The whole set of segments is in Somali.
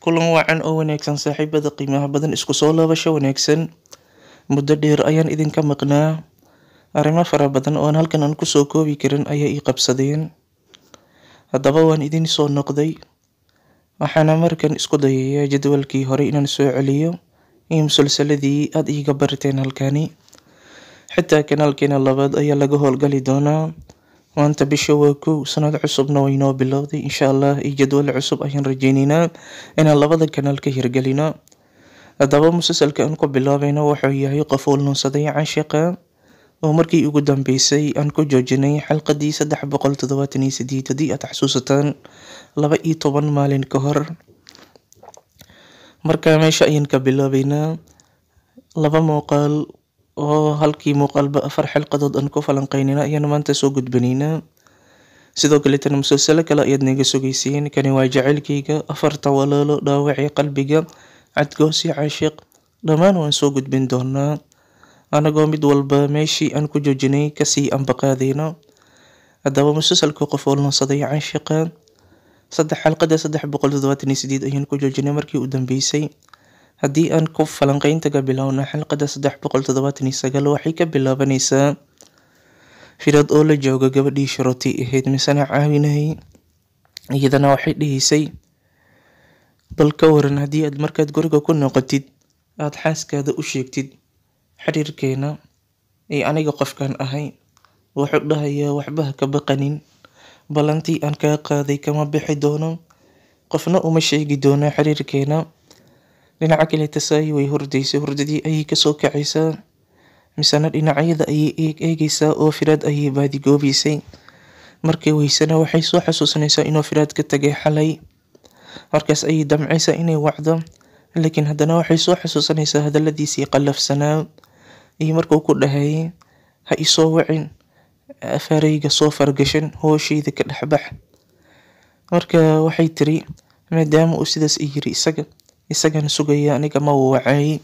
Kulan wacan oo wanaagsan saaxiibada qiimaha badan isku soo laabasho wanaagsan. Muddo dheer ayaan idinka maqnaa. Arrimo fara badan oo aan halkan aan kusoo koobi karin ayaa ii qabsadeen. Haddaba waan idin soo noqday. Waxaana markan isku dayayaa jadwalkii hore inaan soo celiyo iyo musalsaladii aad iiga barateen halkani. Xitaa kanaalkeena labaad ayaa laga howlgali doonaa. Maanta bisha waa 1 sanad cusubna way noo bilowday insha Allah iyo jadwal cusub ayaan rajaynaynaa inaan labada kanaal ka hirgelino. Haddaba musalsalka aan ku bilaabayno wuxuu yahay qof walnuunsaday caashiqa oo markii ugu dambeysay aan ku joojinay xalqadii 378 haddii aad xasuusataan 12 maalin ka hor. Marka meesha ayaan ka bilaabaynaa laba muuqaal oo halkii muuqaalba 4 xalqadood aan ku falanqeynayna ayaan maanta soo gudbinaynaa. Sidoo kale tan musalsalo kale ayaad naga sugaysiin. Kani waa jacaylkayga, 4 walaalo, dhaawacii qalbiga, cadgoosi caashiq, dhammaan waan soo gudbin doonaa anagoo mid walba meeshii aan ku joojinay kasii ambaqaadayno. Haddaba musalsalka qof walnuunsaday caashiqa xalqada 378 ayaan ku joojinay markii u dambeysay. Haddii aan ku falanqeynta ka bilowno xalqada 379 waxay ka bilaabanaysaa Firad oo la jooga gabadhii Shruti ahayd misana caawinayay. Iyadana waxay dhihisay bal ka waran haddii aad markaad guriga ku noqotid aad xaaskaada u sheegtid xiriirkeena ee aniga qofkan ahay. Wuxuu dhahayaa waxba ha ka baqanin, balantii aan kaa qaaday kama bixi doono, qofna uma sheegi doono xiriirkeena. Dhinaca kale tasaayi way hurdaysay, hurdadii ayay kasoo kacaysaa misana dhinacyada ayay eegaysaa oo Firad ayay baadigoobaysay. Markay weysana waxay soo xasuusanaysaa inuu Firad ka tagay xalay. Markaas ayay damcaysaa inay wacdo, laakiin haddana waxay soo xasuusanaysaa hadalladiisii qallafsanaa iyo markuu ku dhahayay ha isoo wacin, afarayga soo fargashan, hooshayda ka dhexbax. Marka waxay tiri maadaama uu sidaas yiri isagana sugaya aniga ma wacay.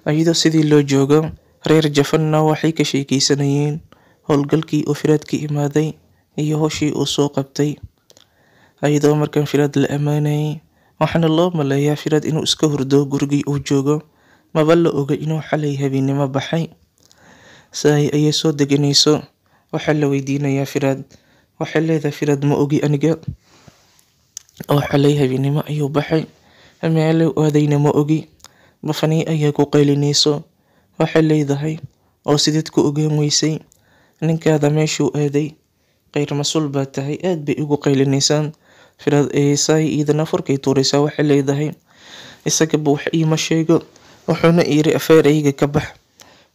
Ayadoo sidii loo joogo reer Jafanna waxay ka sheekaysanayeen howlgalkii uu Firad ka imaaday iyo hooshii uu soo qabtay. Ayadoo markan Firad la amaanayay waxaana loo maleeyaa Firad inuu iska hurdo gurigii uu joogo, maba la oga inuu xalay habeenimo baxay. Saay ayay soo deganayso, waxaa la weydiinayaa Firad. Waxay leedahay Firad ma ogi aniga oo xalay habeenimo ayuu baxay, meel uu aadayna ma ogi. Bafani ayaa ku qaylinayso, waxay leedahay oo sideed ku ogaan weysay ninkaada meeshuu aaday, qayr masuul baa tahay, aad bay ugu qaylinaysaan. Firad saay idana furkay tuuraysaa, waxay leedahay isagaba wax iima sheego, wuxuuna yiri afarayga ka bax,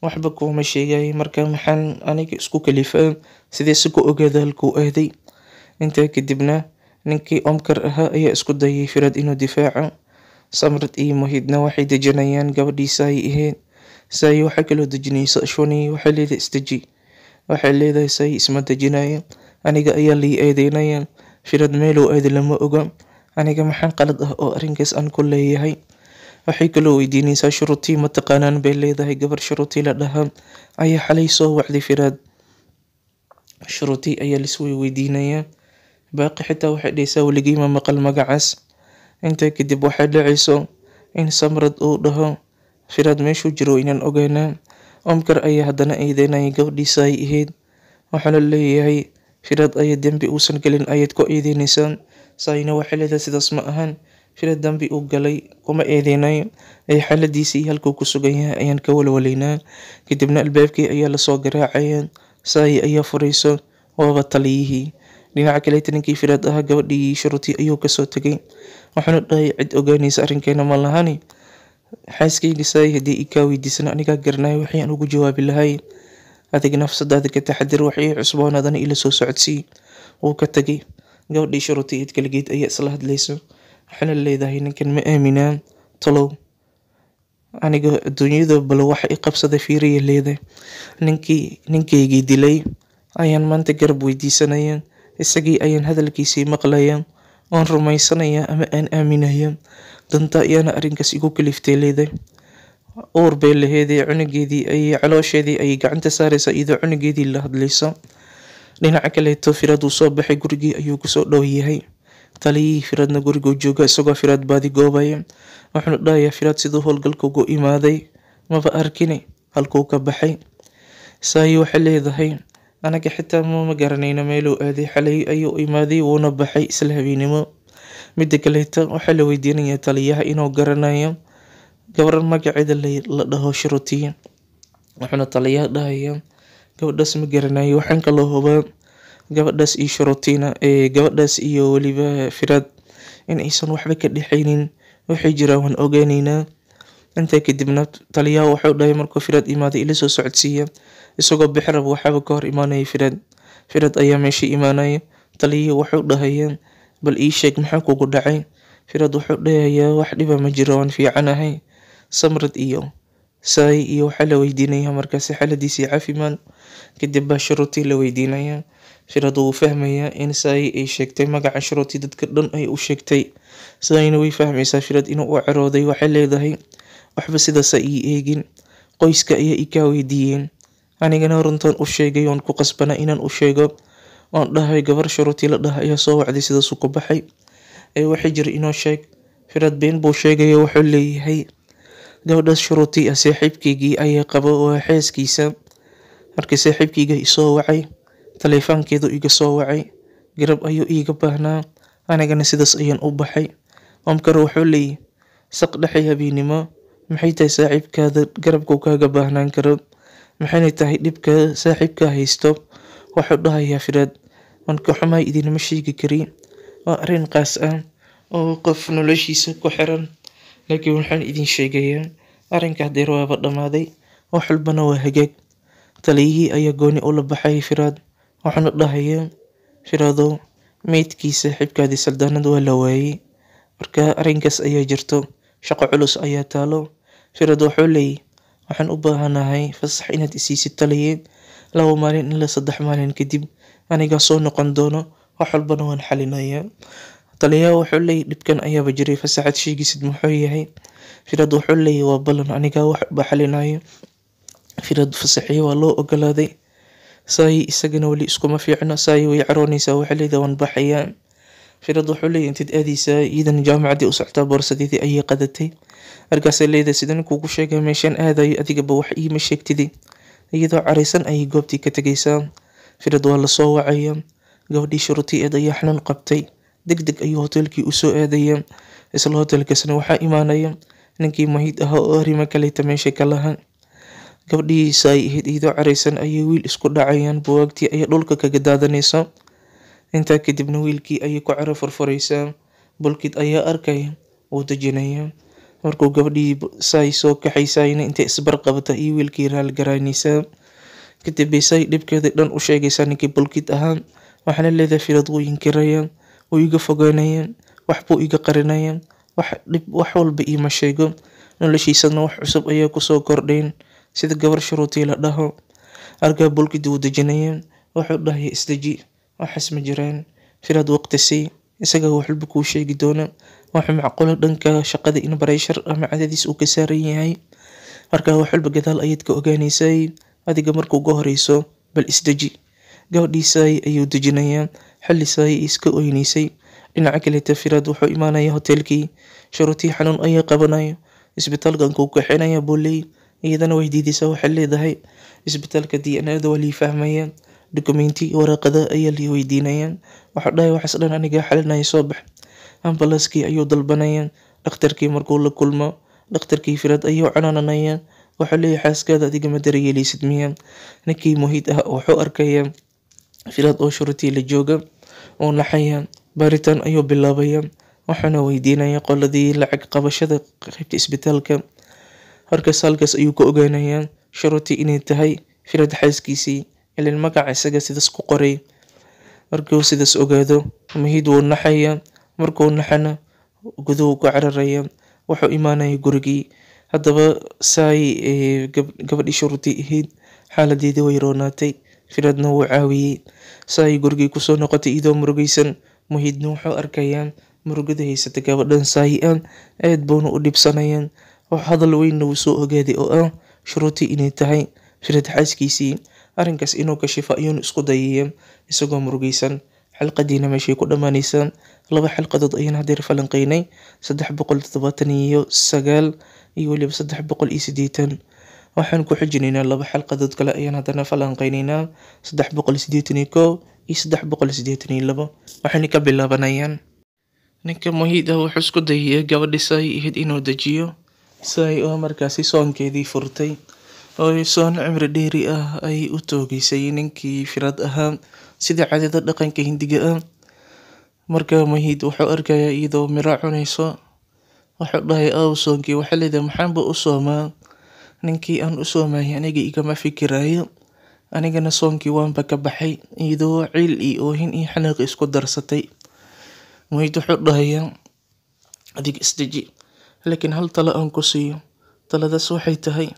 waxba kuma sheegay. Marka maxaan aniga isku kalifaa sidee si ku ogaada halkuu aaday. Intaa kadibna ninkii Omkar ahaa ayaa isku dayay Firad inuu difaaco. Samrad iyo Mohidna waxay dejinayaan gabadhii Saay ahayd. Saay waxay kaloo dejinaysa Ashwani, waxay leedahay isdeji. Waxay leedahay Saay isma dejinaya, aniga ayaa lii eedeynaya, Firad meeluu aadi lama oga, aniga maxaan qalad ah oo arrinkaas aan ku leeyahay. Waxay kaloo weydiinaysaa Shruti ma taqaanaan bay leedahay, gabar Shruti la dhahaa ayaa xalay soo wacday Firad. Shruti ayaa liswey weydiinayaa, baaqi xitaa waxay dhahaysaa weligii ma maqal magacaas. Intaa kadib waxay dhacayso in Samrad uu dhaho Firad meeshuu jiro inaan ogaanaa. Omkar ayaa haddana eedeynaya gabadhii Saay ahayd, waxaana leeyahay Firad ayaa dembi uusan galin ayaad ku eedeynaysaa. Saayna waxay leedahay sidaas ma ahan, Firad dembi uu galay kuma eedeynayo, ee xaaladiisii halkuu ku sugan yahay ayaan ka walwalaynaa. Kadibna albaabkii ayaa lasoo garaacaya, Saay ayaa furayso, waaba taliyihii. Dhinaca kale ninkii Firad ahaa gabadhii Shruti ayuu kasoo tagay, waxaana dhahay cid ogaanaysa arrinkeena ma lahani. Xaaskayga Saay haddii i kaa weydiisana anigaa garanaya waxay aan ugu jawaabi lahay. Adiga nafsadaada ka taxadir, waxay cusboonaadana ila soo socodsii. Wuu ka tagay. Gabadhii Shruti id kaligeed ayaa isla hadlayso, waxaana leedahay ninkan ma aaminaa talow aniga adduunyada bal waxa i qabsaday fiiriya leedahay. Ninkaygii dilay ayaan maanta garab weydiisanaya, isagii ayaan hadalkiisii maqlaya oon rumaysanaya ama aan aaminaya. Danta ayaana arrinkaas igu kaliftay leedahay. Uur bay laheedee cunugeedii ayay caloosheedii ayay gacanta saaraysaa iyadoo cunugeedii la hadlayso. Dhinaca kaleeto Firad uu soo baxay, gurigii ayuu kusoo dhow yahay. taliyihii Firaadna guriguu jooga isagoo Firaad baadi goobaya. Wuxuuna dhahayaa Firaad siduu howlgalka ugu imaaday maba arkine halkuu ka baxay. Saayi waxay leedahay anaga xitaa ma garanayno meeluu aaday, xalay ayuu imaaday wuuna baxay isla habeenimo. Midda kaleeta waxaa la weydiinayaa taliyaha inuu garanayo gabar magaceeda la dhaho Shruti. Wuxuuna taliyaha dhahayaa gabadhaas ma garanayo, waxaan kaloo hubaa gabadhaas iyo Shrutina gabadhaas iyo weliba Firaad in aysan waxba ka dhexaynin, waxay jiraan waan ogaaneynaa. Intaa kadibna taliyaha wuxuu dhahay markuu Firaad imaaday ila soo socodsiiya, isagoo bixi raba waxaaba ka hor imaanaya Firaad. Firaad ayaa meesha imaanaya. Taliyihii wuxuu dhahayaa bal ii sheeg maxaa kugu dhacay. Firaad wuxuu dhahayaa wax dhiba ma jiro, waan fiicanahay. Samrad iyo Saayi iyo waxaa la weydiinayaa markaasi xaaladiisii caafimaad. Kadib baa Shruti la weydiinayaa. Firaad wuu fahmayaa in Saayi ay sheegtay magaca Shruti, dadka dhan ay u sheegtay. Saayina way fahmaysaa Firaad inuu u carooday. Waxay leedahay waxba sidaas ii eegin, qoyska ayaa i kaa weydiiyeen, anigana runtaan u sheegay, waan ku qasbanaa inaan u sheego. Waan dhahay gabar Shruti la dhaha ayaa soo wacday sidaasuu ku baxay. Waxay jira inoo sheeg. Firaad been buu sheegaya. Wuxuu leeyahay gabadhaas Shruti saaxiibkaygii ayaa qaba, waa xaaskiisa. Markii saaxiibkayga isoo wacay, taleefankeedu iga soo wacay, garab ayuu iiga baahnaa, anigana sidaas ayaan u baxay. Omkar wuxuu leeyahay saq dhexe habeenimo maxay tahay saaxiibkaada garabku kaaga baahnaan karo, maxayna tahay dhibka saaxiibka haysto. Wuxuu dhahayaa Firaad waan ka xumahay, idinma sheegi kari, waa arrin qaas ah oo qof noloshiisa ku xiran, laakiin waxaan idin sheegayaa arrinka hadeer waaba dhammaaday, wax walbana waa hagaag. Taliyihii ayaa gooni ula baxay Firaad. Wuxuuna dhahayaa Firaadow meydkii saaxiibkaadii Saldaanad waa la waayay, marka arrinkaas ayaa jirto, shaqo culus ayaa taalo. Firaad wuxuu leeyahay waxaan u baahanahay fasax inaad isiisid taliye, 2 maalin ilaa 3 maalin kadib anigaa soo noqon doono, wax walbana waan xalinayaa. Taliyaha wuxuu leeyahay dhibkan ayaaba jiray, fasaxaad sheegisid muxuu yahay. Firaad wuxuu leeyahay waa ballan, anigaa wax ba xalinayo. Firaad fasaxii waa loo ogolaaday. Saayi isagana weli iskuma fiicna. Saayi way caroonaysaa, waxay leedahay waan baxayaa. Firaad wuxuu leeyahay intaad aadaysaa, iidan jaamacaddii u socotaa, boorsadeedii ayay qadatay. Markaasay leedahay sidaan kuugu sheegay meeshaan aadayo, adigaba wax iima sheegtidi. Iyadoo caraysan ayay goobtii ka tegaysaa. Firaad waa la soo wacayaa. Gabadhii Shruti ayaa xanuun qabtay. Degdeg ayuu hoteelkii u soo aadayaa. Isla hoteelkaasna waxaa imaanaya ninkii Mahid ahaa oo arrimo kaleeta meesha ka lahaa. Gabadhii Saayi ahayd iyadoo caraysan ayay wiil isku dhacayaan, buugaagtii ayaa dhulka kaga daadanaysa. Intaa kadibna wiilkii ayay ku caro furfuraysaa. Bulkid ayaa arkaya, wuu dejinayaa. Markuu gabadhii Saayi soo kaxaysayna intay isbar qabata iyo wiilkii raali garaynaysaa. Kadib bay Saayi dhibkeeda dhan u sheegaysaa ninkii Bulkid ahaa. Waxaana leedahay Firaad wuu inkirayaa, wuu iga fogaanayaa, wax buu iga qarinayaa, wax walba iima sheego. Noloshiisana wax cusub ayaa kusoo kordhayn, sida gabar Shruti la dhaho. Arkaa Bulkid wuu dejinayaa. Wuxuu dhahayaa isdeji, waxaas ma jiraan. Firaad waqti sii, isaga wax walba kuu sheegi doona. Waxa macquul dhanka shaqada in barayshar ama cadaadis uu ka saaran yahay. Markaa wax walba gadaal ayaad ka ogaanaysaa. Adiga markuu ugu horeyso bal isdeji. Gabadhii Saayi ayuu dejinayaa. Xilli Saayi iska oynaysay. Dhinaca kaleeta Firaad wuxuu imaanayaa hoteelkii. Shruti xanuun ayaa qabanaya. Isbitaalkan kuu kaxeynaya buu leeyahay. Iyadana way diidaysaa, waxay leedahay isbitaalka DNA-da waa lii fahmayaa, dokumenti waraqada ayaa lii weydiinayaa. Wuxuu dhahay waxaas dhan aniga xalinaya, soo bax. Ambalaaskii ayuu dalbanayaa. Dhakhtarkii markuu la kulmo, dhakhtarkii Firaad ayuu canaananayaa. Wuxuu leeyahay xaaskaada adiga ma daryeelaysid miyaa. Ninkii Mahid ah wuxuu arkayaa Firaad oo Shruti la jooga, oo naxaya. Baaritaan ayuu bilaabayaa. Waxaana weydiinayaa qoladii lacag qabashada qaybta isbitaalka. Markaas halkaas ayuu ka ogaanayaa Shruti inay tahay Firaad xaaskiisii, ileen magaca isaga sidaas ku qoray. Markuu sidaas ogaado, Mahid wuu naxayaa. Markuu naxana guduhu ku cararayaa. Wuxuu imaanayaa gurigii. Haddaba Saayi gabadhii Shruti ahayd xaaladeedii way roonaatay. Firaadna wuu caawiyey. Saayi gurigii kusoo noqotay iyadoo murugaysan. Mahidna wuxuu arkayaa murugada haysata gabadhan Saayi aad buuna u dhibsanayaa. Wax hadal weyn wuu soo ogaaday oo ah Shruti inay tahay Firaad xaaskiisii. Arrinkaas inuu ka shifo ayuuna isku dayayaa isagoo murugaysan. xalqadiina meeshay ku dhammaanaysaa. Laba xalqadood ayaan hadeer falanqeynay, 379 iyo weliba 380. waxaan ku xijinaynaa laba xalqadood kale ayaan haddana falanqeynaynaa, 381 iyo 382. waxayna ka bilaabanayaan. ninka Mohiid wuxuu isku dayay gabadhi Sai ahayd inuu dejiyo. Sai oo markaasi soonkeedii furtay oo soon cimri dheeri ay u toogisay ninkii firad ahaa sida caadada dhaqanka Hindiga marka Mohiid wuxuu arkayaa iyadoo miro cunayso. wuxuu dhahay soonkii waxaa leedahay maxaanba u soomaa, ninkii aan u soomay aniga igama fikirayo, anigana soonkii waanba ka baxay, iyadoo ciil iyo oohin iyo xanaaq isku darsatay. Mohiid wuxuu dhahayaa adiga isdeji, laakiin hal talo aan ku siiyo. taladaas waxay tahay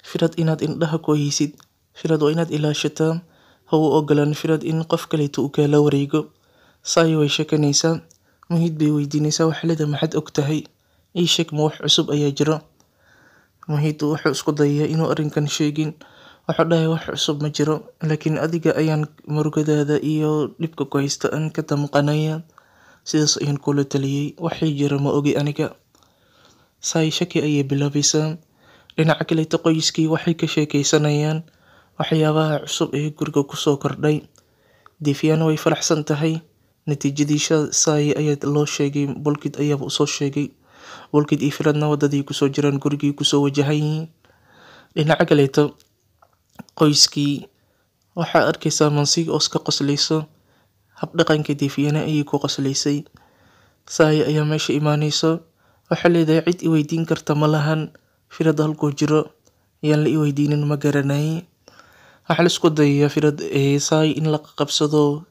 firad inaad indhaha ku haysid, firad waa inaad ilaashataa, ha u ogolaan firad in qof kaleeto uu kaala wareego. Sai way sheekanaysaa, Mohiid bay weydiinaysaa, waxaa leedahay maxaad og tahay, ii sheeg ma wax cusub ayaa jiro. Mohiid wuxuu isku dayayaa inuu arrinkan sheegin. wuxuu dhahay wax cusub ma jiro, laakiin adiga ayaan murugadaada iyo dhibka ku haysta aan ka damqanaya, sidaas ayaan kula taliyay, waxay jira ma ogi aniga. Sai shaki ayay bilaabaysaa. dhinaca kaleeto qoyskii waxay ka sheekaysanayaan waxyaabaha cusub ee guriga kusoo kordhay. Defiana way faraxsan tahay, natiijadii Sai ayaa loo sheegay, Bulkid ayaaba usoo sheegay. Bulkid iyo firadna wadadii kusoo jiraan, gurigii kusoo wajahan yihiin. dhinaca kaleeto qoyskii waxaa arkaysaa Mansi oo iska qoslayso, habdhaqanka Defiana ayay ku qoslaysay. Sai ayaa meesha imaanayso, waxaa leedahay cid i weydiin karta ma lahan, firad halkuu jiro yaan la i weydiinin, ma garanayay. waxaa la isku dayayaa firad Sai in la qabsado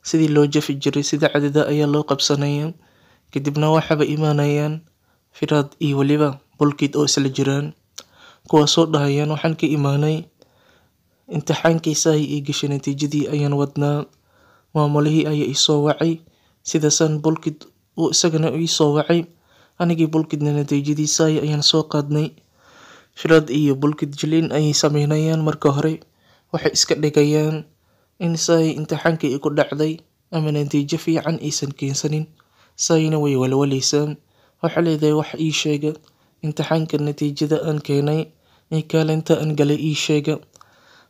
sidii loo jafi jiray, sida cadada ayaa loo qabsanaya. kadibna waxaaba imaanayaan firad iyo weliba Bulkid oo isla jiraan, kuwaasoo dhahayaan waxaan ka imaanay imtixaankii Sai ay gashay, natiijadii ayaan wadnaa. maamulihii ayaa isoo wacay, sidaasaan Bulkid uu isagana isoo wacay, anigii Bulkidna natiijadii Sai ayaan soo qaadnay. firad iyo Bulkid jiliin ayay sameynayaan. marka hore waxay iska dhigayaan in Sai imtixaankii ay ku dhacday ama natiijo fiican aysan keensanin. Saina way walwalaysaa, waxaa leedahay wax ii sheega, imtixaanka natiijada aan keenay iyo kaalinta aan galay ii sheega.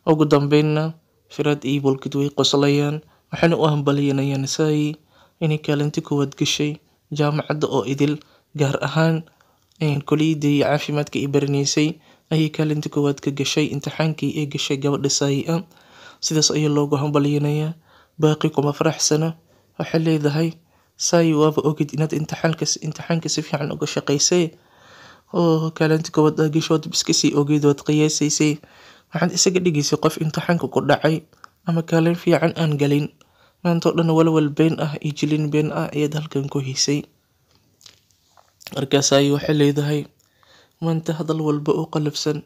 ugu dambeynna firad iyo Bulkid way qoslayaan, waxaana u hambalyeynayaan Sai inay kaalinta koowaad gashay jaamacadda oo idil, gaar ahaan kulliyadda caafimaadka ay baranaysay ayay kaalinta koowaad ka gashay imtixaankii ay gashay gabadha Sai sidaas ayaa loogu hambalyeynayaa. Baaqi kuma faraxsana, waxay leedahay Sai waaba ogid inaad imtixaanka si fiican uga shaqaysay oo kaalinta koowaad aad gashay, waad iska sii ogeyd, waad qiyaasaysay, waxaad isaga dhigaysay qof imtixaanka ku dhacay ama kaalin fiican aan galin. maanta oo dhan walwal been iyo jilin been ayaad halkan ku haysay. markaas Sai waxay leedahay maanta hadal walba oo qalafsan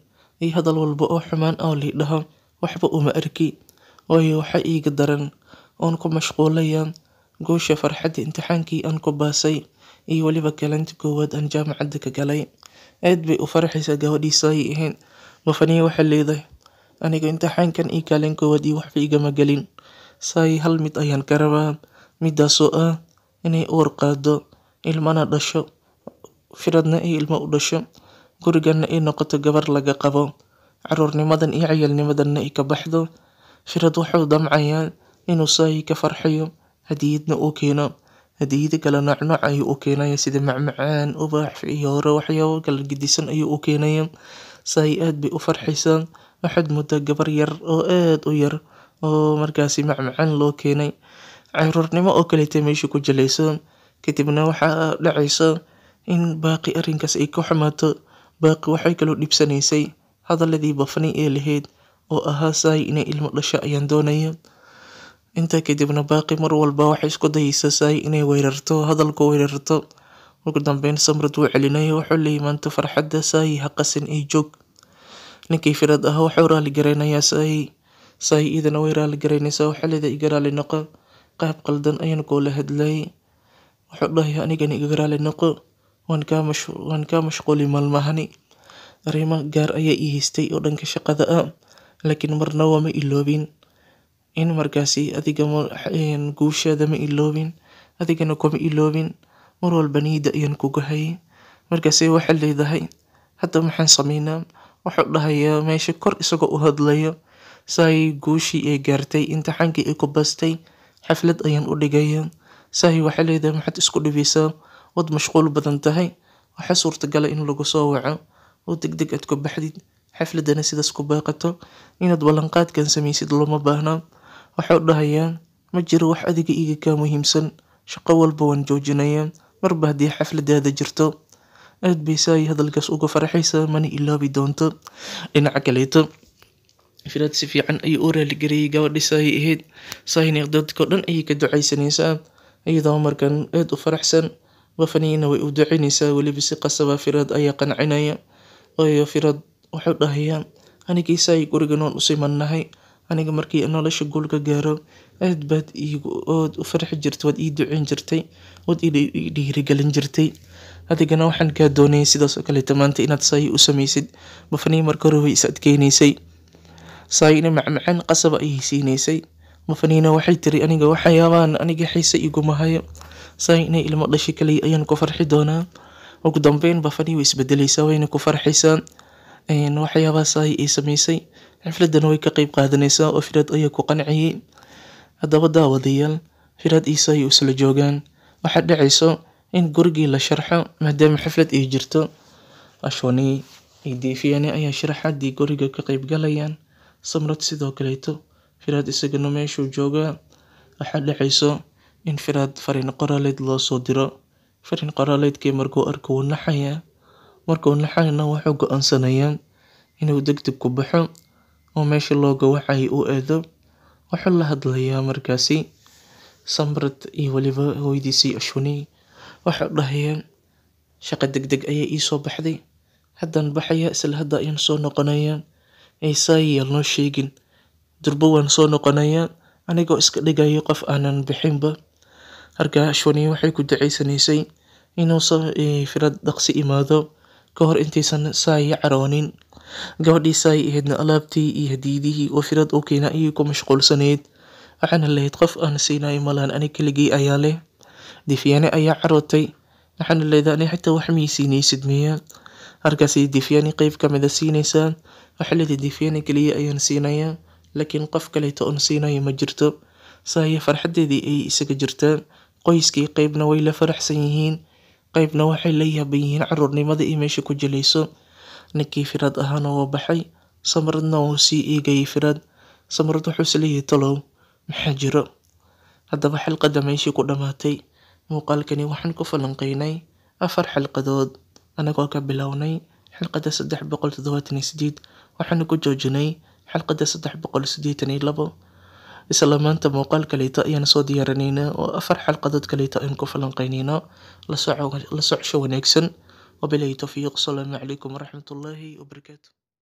iyo hadal walba oo xumaan liidhaha waxba uma arki, waayo waxa iiga daran oon ku mashquulaya goosha farxadda imtixaankii aan ku baasay iyo weliba kaalinta koowaad aan jaamacadda ka galay. aad bay u farxaysaa gabadhii Sai ahayd. Mafaniya waxay leedahay aniga imtixaankan iyo kaalin koowaad iyo waxba igama gelin. Sai hal mid ayaan ka rabaa, midaasoo inay uur qaado, ilmana dhasho, firadna ay ilmo u dhasho, gurigana ay noqoto gabar laga qabo, caruurnimadan iyo ciyaalnimadanna ay ka baxdo. firad wuxuu damcayaa inuu Sai ka farxiyo, hadiyadna uu keeno. hadiyada kala nooc ayuu u keenaya, sida macmacaan, ubax iyo waxyaabo kala gedisan ayuu u keenaya. Sai aad bay u farxaysaa, waxaad moodaa gabar yar oo aad u yar oo markaasi macmacaan loo keenay, caruurnimo oo kaleeta meesha ku jilayso. kadibna waxaa dhacaysa in baaqi arrinkaas ay ka xumaato. baaqi waxay kaloo dhibsanaysay hadaladii Bafani ee lahayd oo ahaa Sai inay ilmo dhasho ayaan doonaya. intaa kadibna baaqi mar walba waxay isku dayaysaa Sai inay weerarto, hadalku weerarto. ugu dambeyn Samrad wuu celinaya, wuxuu leeyahay maanta farxadda Sai ha qasin ay joog. ninkii firad wuxuu raali garaynayaa Sai idana way raali garaynaysaa, waxaa leedahay iga raali noqo, qaab qaldan ayaan kula hadlayay. wuxuu dhahayaa anigana iga raali noqo, waan kaa mashquuli maalmahani, arrimo gaar ayaa ii haystay oo dhanka shaqada laakiin marna waa ma iloobin. in markaasi adiga guushaada ma iloobin, adigana kuma iloobin, mar walba niyada ayaan kugu hayay. Markaasi waxay leedahay hadda maxaan sameynaa? Wuxuu dhahayaa meesha kor isagoo u hadlayo saay guushii ay gaartay, imtixaankii ay ku bastay, xaflad ayaan u dhigayaa. Saay waxay leedahay maxaad isku dhibaysaa? Waad mashquul badan tahay, waxaa suurtagala in lagu soo waco oo degdeg aad ku baxdid, xafladana sidaas ku baaqato, inaad ballanqaadkan samaysid looma baahna. Wuxuu dhahayaa ma jiro wax adiga iga kaa muhiimsan, shaqo walba waan joojinayaa marba haddii xafladaada jirto. Aad bay saay hadalkaas uga farxaysaa, mana ilaawi doonto. Dhinaca kaleeto Firaad si fiican ayuu u raaligeliyay gabadhii saay ahayd, saayna dadka dhan ayay ka ducaysanaysaa iyadoo markan aad u faraxsan. Bafaniina way u ducaynaysaa, weliba si qasaba Firaad ayaa qancinaya. Waayo Firaad wuxuu dhahayaa anigii saay gurigan waan u simannahay, aniga markii nolosha guul ka gaaro aad baad u farxi jirtay, waad ii ducayn jirtay, waad ii dhiirigelin jirtay. Adigana waxaan kaa doonayay sidaas oo kaleeto maanta inaad saay u samaysid. Bafanii marka hore way is adkeynaysay, saayna macmacaan qasab ayay siinaysay. Bafaniina waxay tiri aniga waxyaabahan aniga xiise iguma hayo, saay inay ilmo dhashay kaliya ayaan ku farxi doonaa. Ugu dambeyn Bafanii way isbedelaysaa, wayna ku farxaysaa waxyaabaha saay ay samaysay. Xafladana way ka qayb qaadanaysaa oo Firaad ayaa ku qanciyay. Haddaba daawadayaal, Firaad iyo saay isla joogaan, waxaa dhacayso in gurigii la sharxo maadaama xaflad ay jirto. Ashwani iyo Diifiyane ayaa sharaxaadii guriga ka qayb galayaan. Samrad sidoo kaleeto Firaad isagana meeshuu joogaa. Waxaa dhacayso in Firaad fariin qoraaleed loo soo diro. Fariin qoraaleedkii markuu arko wuu naxayaa, markuu naxayna wuxuu go'aansanayaa inuu degdeg ku baxo oo meesha looga wacay uu aado. Wuxuu la hadlayaa markaasi Samrad iyo weliba hooyadiisii Ashwani. Wuxuu dhahayaa shaqo degdeg ayaa ii soo baxday, haddaan baxaya, isla hadda ayaan soo noqonayaa. Saay noo sheegin, durba waan soo noqonayaa anigoo iska dhigayo qof aanan bixinba. Halkaa Ashwani waxay ku ducaysanaysay inuu Firaad dhaqsi imaado ka hor intaysan saay caroonin. Gabadhii saay ahaydna alaabtii iyo hadiidihii oo Firaad u keenay ayay ku mashquulsanayd. Waxaana lahayd qof aan siinayo malahan, aniga keligii ayaa leh. Diifiyane ayaa carootay, waxaana leedahay xitaa wax miyay siinaysid miyaa? Halkaasay Diifiyane qayb ka mid a siinaysaa. Waxay leedahay Diifiyane kaliya ayaan siinayaa, laakiin qof kaleeto oon siinayo ma jirto. Saay farxadeedii ay isaga jirtaa, qoyskii qaybna way la faraxsan yihiin, qaybna waxay la yaaban yihiin caruurnimada ay meesha ku jilayso. Ninkii Firaad ahaana wuu baxay, Samradna wuu sii eegayay Firaad. Samrad wuxuu is leeyahay talow maxaa jiro? Haddaba xalqadda meeshii ku dhamaatay. Muuqaalkani waxaan ku falanqeynay 4 xalqadood anagoo ka bilownay xalqadda 378, waxaana ku joojinay xalqadda 382. isla maanta muuqaal kaleeto ayaan soo diyaarinaynaa oo 4 xalqadood kaleeto aan ku falanqeynayno. La socosho wanaagsan. Wabillahi tawfiiq. Asalaamu calaykum waraxmatullaahi wabarakaatuh.